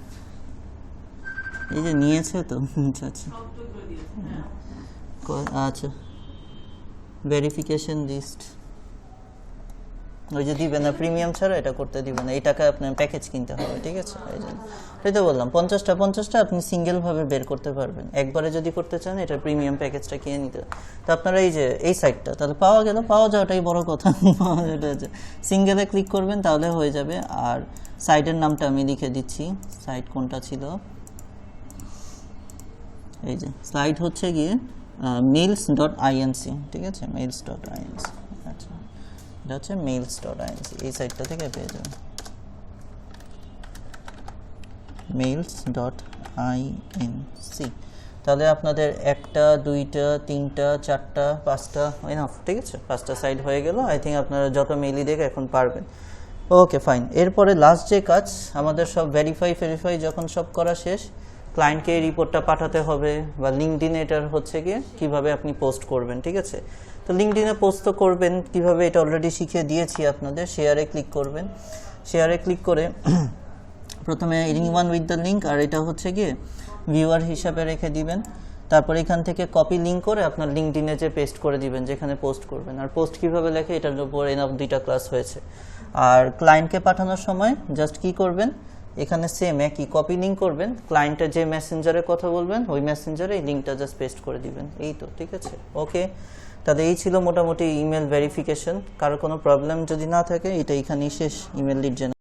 এই যে নিয়েছে তো, আচ্ছা আচ্ছা ভেরিফিকেশন লিস্ট ওই যে দিবে না, প্রিমিয়াম ছাড়া এটা করতে দিবে না, এই টাকা আপনার প্যাকেজ কিনতে হবে, ঠিক আছে। এই জন্য এই তো বললাম 50টা আপনি সিঙ্গেলভাবে বের করতে পারবেন। একবারে যদি করতে চান এটা প্রিমিয়াম প্যাকেজটা কিনে নিতে। তো আপনারা এই যে এই সাইটটা তাহলে পাওয়া গেল, পাওয়া যাওয়াটাই বড় কথা। সিঙ্গেলে ক্লিক করবেন তাহলে হয়ে যাবে। আর সাইটের নামটা আমি লিখে দিচ্ছি, সাইট কোনটা ছিল, এই যে সাইট হচ্ছে গিয়ে mails.inc, ঠিক আছে, mails.inc। আচ্ছা, এটা হচ্ছে mails.inc, এই সাইটটা থেকে পেয়ে যাবেন mails.inc। তাহলে আপনাদের 1টা 2টা 3টা 4টা 5টা এনাফ, ঠিক আছে, 5টা সাইট হয়ে গেল। আই থিঙ্ক আপনারা যত মেইলই দেখে এখন পারবেন। ওকে ফাইন, এরপরে লাস্ট যে কাজ আমাদের সব ভেরিফাই যখন সব করা শেষ, ক্লায়েন্টকে এই রিপোর্টটা পাঠাতে হবে, বা লিঙ্কডইনে এটার হচ্ছে গিয়ে কীভাবে আপনি পোস্ট করবেন, ঠিক আছে। তো লিঙ্কডইনে পোস্ট তো করবেন কীভাবে, এটা অলরেডি শিখিয়ে দিয়েছি আপনাদের। শেয়ারে ক্লিক করবেন, শেয়ারে ক্লিক করে প্রথমে এনিওয়ান উইথ দ্য লিঙ্ক, আর এটা হচ্ছে গিয়ে ভিউয়ার হিসাবে রেখে দিবেন। তারপর এখান থেকে কপি লিঙ্ক করে আপনার লিঙ্কডইনে যে পেস্ট করে দিবেন যেখানে পোস্ট করবেন। আর পোস্ট কীভাবে লেখে এটার উপর এনাফ 2টা ক্লাস হয়েছে। আর ক্লায়েন্টকে পাঠানোর সময় জাস্ট কি করবেন, এখানে সেম একই কপি লিঙ্ক করবেন, ক্লায়েন্টের যে মেসেঞ্জারে কথা বলবেন ওই মেসেঞ্জারে এই লিঙ্কটা জাস্ট পেস্ট করে দিবেন, এই তো, ঠিক আছে। ওকে, তাহলে এই ছিল মোটামুটি ইমেল ভেরিফিকেশন। কারো কোনো প্রবলেম যদি না থাকে এটা এখানেই শেষ, ইমেল লিড জেনারেশন।